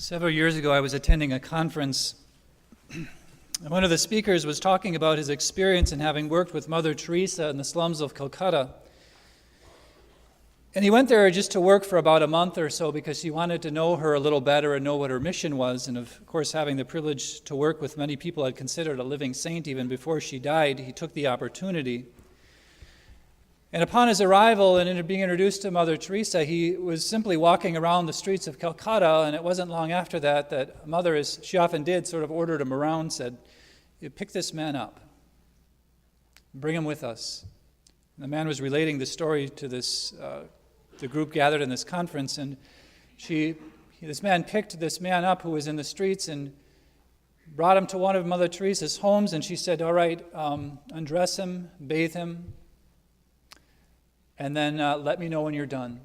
Several years ago, I was attending a conference, and one of the speakers was talking about his experience in having worked with Mother Teresa in the slums of Calcutta. And he went there just to work for about a month or so because he wanted to know her a little better and know what her mission was. And of course, having the privilege to work with many people I'd considered a living saint even before she died, he took the opportunity. And upon his arrival and being introduced to Mother Teresa, he was simply walking around the streets of Calcutta, and it wasn't long after that Mother, as she often did, sort of ordered him around, said, "Pick this man up, bring him with us." And the man was relating the story to the group gathered in this conference, and this man picked this man up who was in the streets and brought him to one of Mother Teresa's homes, and she said, "All right, undress him, bathe him, and then let me know when you're done."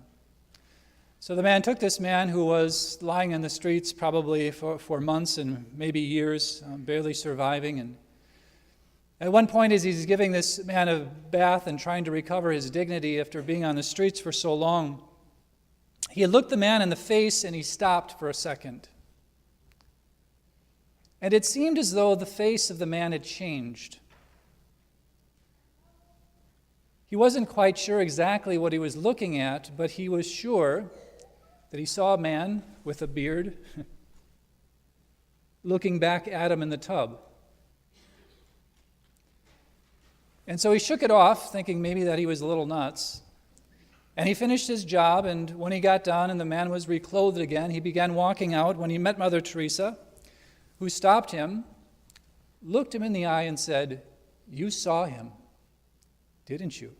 So the man took this man who was lying in the streets probably for months and maybe years, barely surviving. And at one point, as he's giving this man a bath and trying to recover his dignity after being on the streets for so long, he had looked the man in the face and he stopped for a second. And it seemed as though the face of the man had changed. He wasn't quite sure exactly what he was looking at, but he was sure that he saw a man with a beard looking back at him in the tub. And so he shook it off, thinking maybe that he was a little nuts. And he finished his job, and when he got done and the man was reclothed again, he began walking out when he met Mother Teresa, who stopped him, looked him in the eye, and said, "You saw him, didn't you?"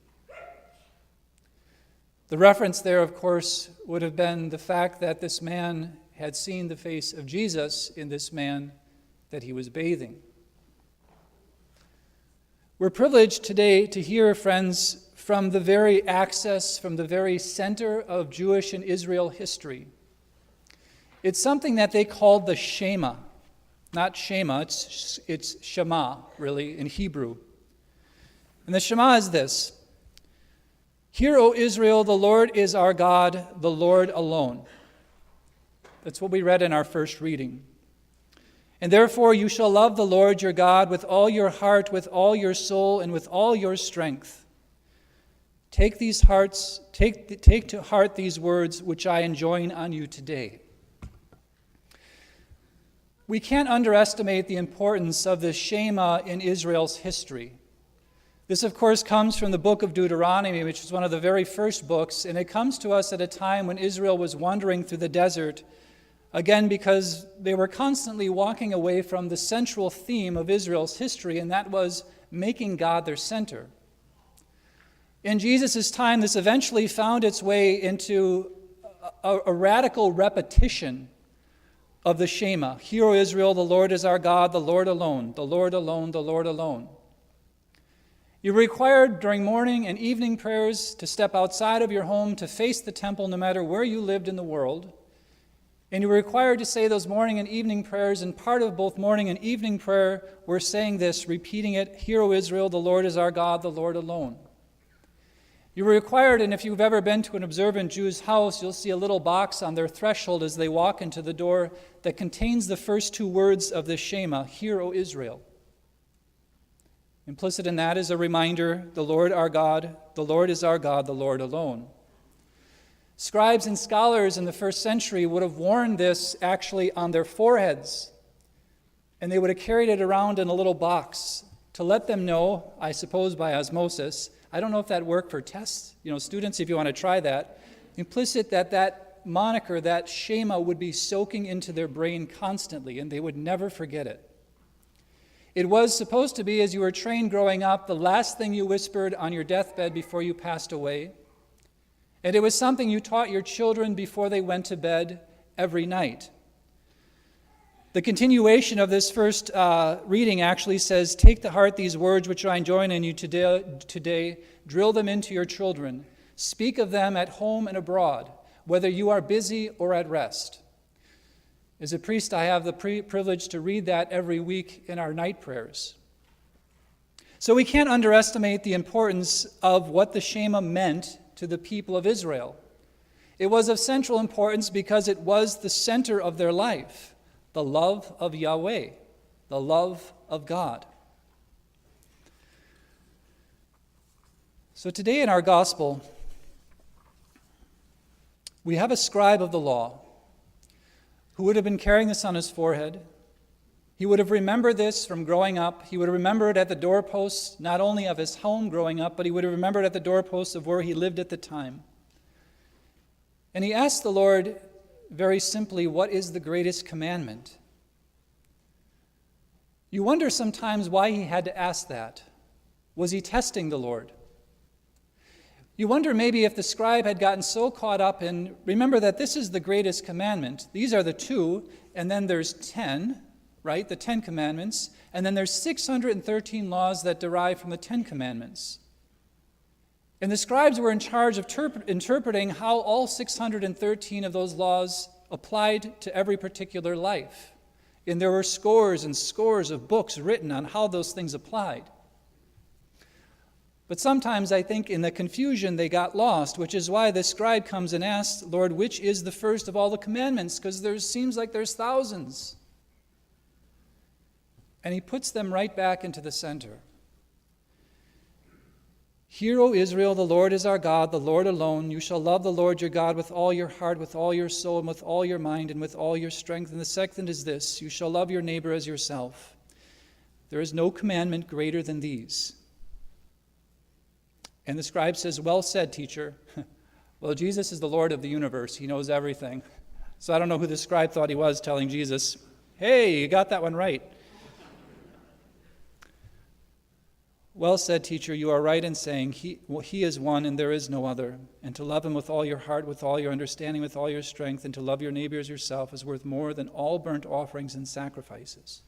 The reference there, of course, would have been the fact that this man had seen the face of Jesus in this man that he was bathing. We're privileged today to hear, friends, from the very axis, from the very center of Jewish and Israel history. It's something that they called the Shema. Not Shema, it's Shema, really, in Hebrew. And the Shema is this: "Hear, O Israel, the Lord is our God, the Lord alone." That's what we read in our first reading. "And therefore you shall love the Lord your God with all your heart, with all your soul, and with all your strength. Take to heart these words which I enjoin on you today." We can't underestimate the importance of the Shema in Israel's history. This, of course, comes from the book of Deuteronomy, which is one of the very first books, and it comes to us at a time when Israel was wandering through the desert, again because they were constantly walking away from the central theme of Israel's history, and that was making God their center. In Jesus' time, this eventually found its way into a radical repetition of the Shema. "Hear, O Israel, the Lord is our God, the Lord alone, the Lord alone, the Lord alone." You're required during morning and evening prayers to step outside of your home to face the temple no matter where you lived in the world. And you're required to say those morning and evening prayers, and part of both morning and evening prayer, we're saying this, repeating it: "Hear, O Israel, the Lord is our God, the Lord alone." You're required, and if you've ever been to an observant Jew's house, you'll see a little box on their threshold as they walk into the door that contains the first two words of the Shema: "Hear, O Israel." Implicit in that is a reminder, the Lord our God, the Lord is our God, the Lord alone. Scribes and scholars in the first century would have worn this actually on their foreheads, and they would have carried it around in a little box to let them know, I suppose by osmosis. I don't know if that worked for tests. Students, if you want to try that, implicit that moniker, that Shema, would be soaking into their brain constantly, and they would never forget it. It was supposed to be, as you were trained growing up, the last thing you whispered on your deathbed before you passed away. And it was something you taught your children before they went to bed every night. The continuation of this first reading actually says, "Take to heart these words which I enjoin on you today, drill them into your children. Speak of them at home and abroad, whether you are busy or at rest." As a priest, I have the privilege to read that every week in our night prayers. So we can't underestimate the importance of what the Shema meant to the people of Israel. It was of central importance because it was the center of their life, the love of Yahweh, the love of God. So today in our gospel, we have a scribe of the law who would have been carrying this on his forehead. He would have remembered this from growing up. He would have remembered at the doorposts, not only of his home growing up, but he would have remembered at the doorposts of where he lived at the time. And he asked the Lord very simply, what is the greatest commandment? You wonder sometimes why he had to ask that. Was he testing the Lord? You wonder maybe if the scribe had gotten so caught up in, remember that this is the greatest commandment. These are the 2, and then there's 10, right? The 10 commandments. And then there's 613 laws that derive from the 10 commandments. And the scribes were in charge of interpreting how all 613 of those laws applied to every particular life. And there were scores and scores of books written on how those things applied. But sometimes I think in the confusion they got lost, which is why the scribe comes and asks, Lord, which is the first of all the commandments? Because there seems like there's thousands. And he puts them right back into the center. Hear, O Israel, the Lord is our God, the Lord alone. You shall love the Lord your God with all your heart, with all your soul, and with all your mind, and with all your strength. And the second is this, you shall love your neighbor as yourself. There is no commandment greater than these. And the scribe says, well said, teacher. Well, Jesus is the Lord of the universe. He knows everything. So I don't know who the scribe thought he was telling Jesus, hey, you got that one right. Well said, teacher, you are right in saying he is one and there is no other. And to love him with all your heart, with all your understanding, with all your strength, and to love your neighbor as yourself is worth more than all burnt offerings and sacrifices.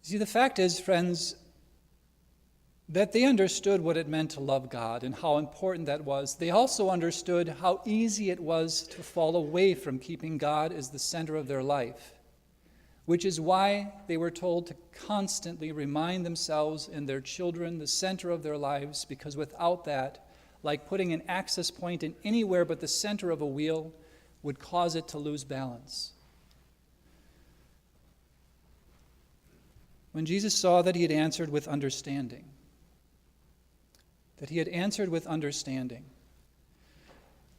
See, the fact is, friends, that they understood what it meant to love God and how important that was. They also understood how easy it was to fall away from keeping God as the center of their life, which is why they were told to constantly remind themselves and their children the center of their lives, because without that, like putting an access point in anywhere but the center of a wheel, would cause it to lose balance. When Jesus saw that he had answered with understanding,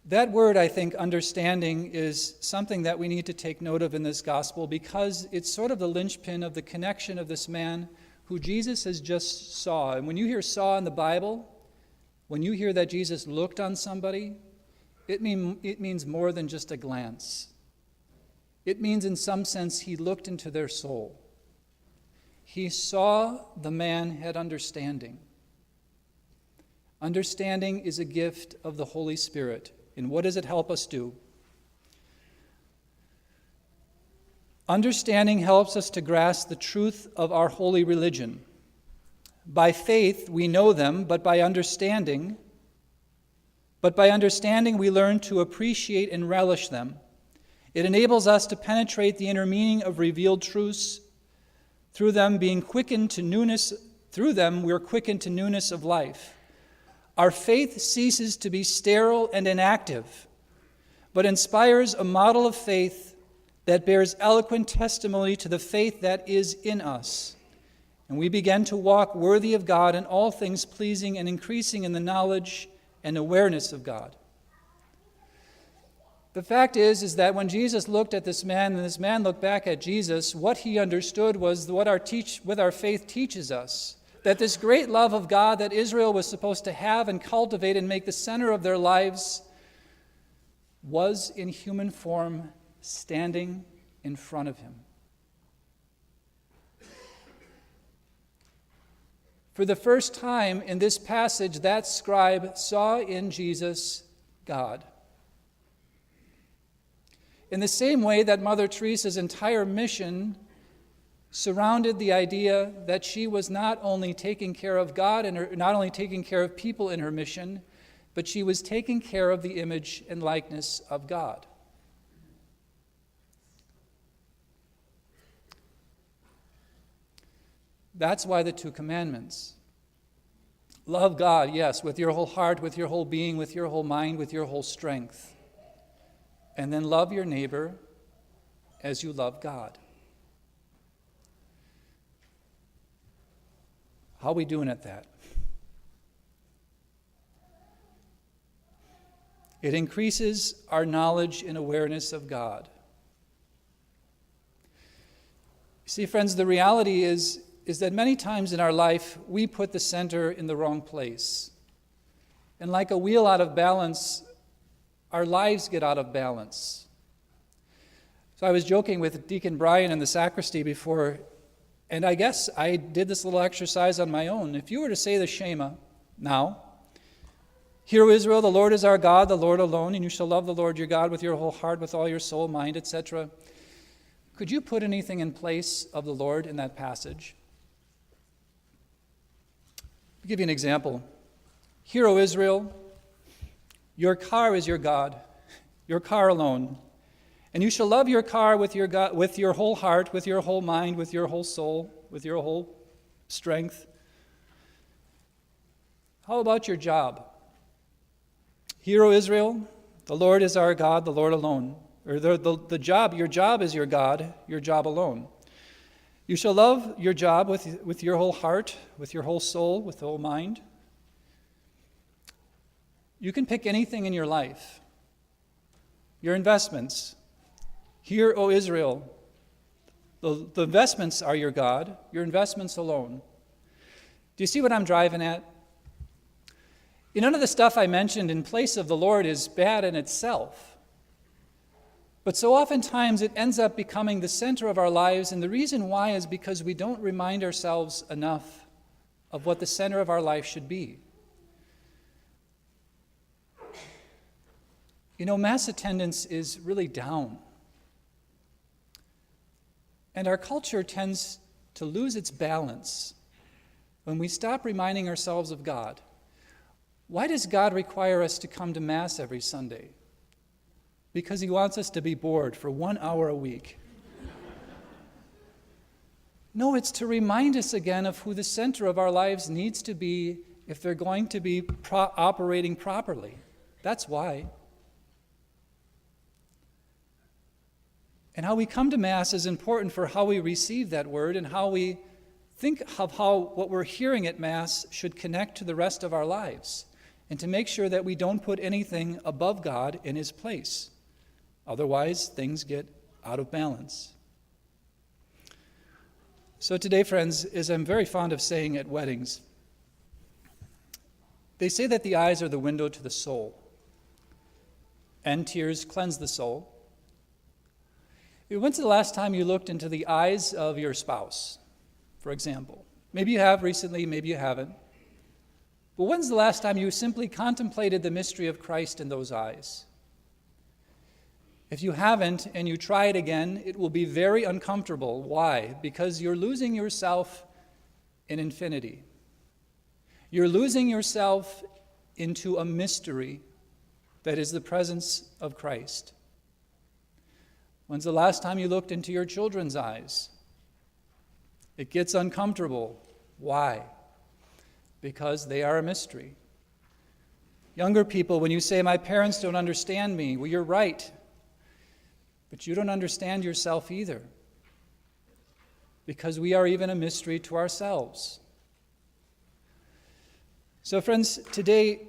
that word, I think, understanding, is something that we need to take note of in this gospel because it's sort of the linchpin of the connection of this man who Jesus has just saw. And when you hear saw in the Bible, when you hear that Jesus looked on somebody, it means more than just a glance. It means in some sense he looked into their soul. He saw the man had understanding. Understanding is a gift of the Holy Spirit. And what does it help us do? Understanding helps us to grasp the truth of our holy religion. By faith we know them, but by understanding we learn to appreciate and relish them. It enables us to penetrate the inner meaning of revealed truths. Through them we're quickened to newness of life. Our faith ceases to be sterile and inactive, but inspires a model of faith that bears eloquent testimony to the faith that is in us. And we begin to walk worthy of God in all things, pleasing and increasing in the knowledge and awareness of God. The fact is that when Jesus looked at this man and this man looked back at Jesus, what he understood was what our faith teaches us. That this great love of God that Israel was supposed to have and cultivate and make the center of their lives was in human form standing in front of him. For the first time in this passage, that scribe saw in Jesus God. In the same way that Mother Teresa's entire mission surrounded the idea that she was not only taking care of God and not only taking care of people in her mission, but she was taking care of the image and likeness of God. That's why the 2 commandments Love God, yes, with your whole heart, with your whole being, with your whole mind, with your whole strength. And then love your neighbor as you love God. How are we doing at that? It increases our knowledge and awareness of God. See, friends, the reality is that many times in our life, we put the center in the wrong place. And like a wheel out of balance, our lives get out of balance. So I was joking with Deacon Brian in the sacristy before, and I guess I did this little exercise on my own. If you were to say the Shema now, "Hear, O Israel, the Lord is our God, the Lord alone, and you shall love the Lord your God with your whole heart, with all your soul, mind, etc." Could you put anything in place of the Lord in that passage? I'll give you an example. "Hear, O Israel, your car is your God, your car alone. And you shall love your car with your God, with your whole heart, with your whole mind, with your whole soul, with your whole strength." How about your job? "Hear, O Israel, the Lord is our God, the Lord alone." Or the job, your job is your God, your job alone. "You shall love your job with your whole heart, with your whole soul, with the whole mind." You can pick anything in your life. Your investments. "Hear, O Israel, the investments are your God, your investments alone." Do you see what I'm driving at? None of the stuff I mentioned in place of the Lord is bad in itself. But so oftentimes it ends up becoming the center of our lives, and the reason why is because we don't remind ourselves enough of what the center of our life should be. Mass attendance is really down. And our culture tends to lose its balance when we stop reminding ourselves of God. Why does God require us to come to Mass every Sunday? Because he wants us to be bored for 1 hour a week. No, it's to remind us again of who the center of our lives needs to be if they're going to be operating properly. That's why. And how we come to Mass is important for how we receive that word and how we think of how what we're hearing at Mass should connect to the rest of our lives, and to make sure that we don't put anything above God in his place. Otherwise, things get out of balance. So today, friends, as I'm very fond of saying at weddings, they say that the eyes are the window to the soul, and tears cleanse the soul. When's the last time you looked into the eyes of your spouse, for example? Maybe you have recently, maybe you haven't. But when's the last time you simply contemplated the mystery of Christ in those eyes? If you haven't and you try it again, it will be very uncomfortable. Why? Because you're losing yourself in infinity. You're losing yourself into a mystery that is the presence of Christ. When's the last time you looked into your children's eyes? It gets uncomfortable. Why? Because they are a mystery. Younger people, when you say, "My parents don't understand me," well, you're right. But you don't understand yourself either, because we are even a mystery to ourselves. So, friends, today,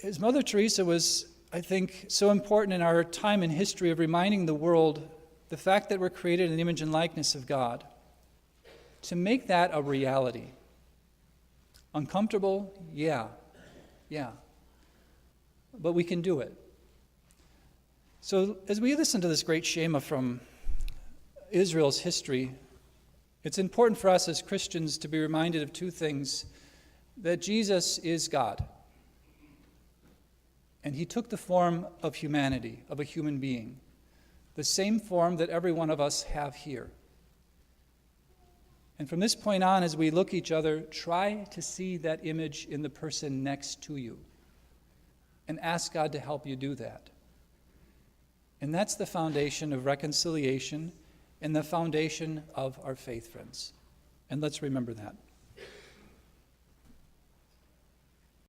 as Mother Teresa was, I think, so important in our time in history of reminding the world the fact that we're created in the image and likeness of God, to make that a reality. Uncomfortable? Yeah. But we can do it. So as we listen to this great Shema from Israel's history, it's important for us as Christians to be reminded of two things: that Jesus is God, and he took the form of humanity, of a human being, the same form that every one of us have here. And from this point on, as we look each other, try to see that image in the person next to you, and ask God to help you do that. And that's the foundation of reconciliation and the foundation of our faith, friends. And let's remember that.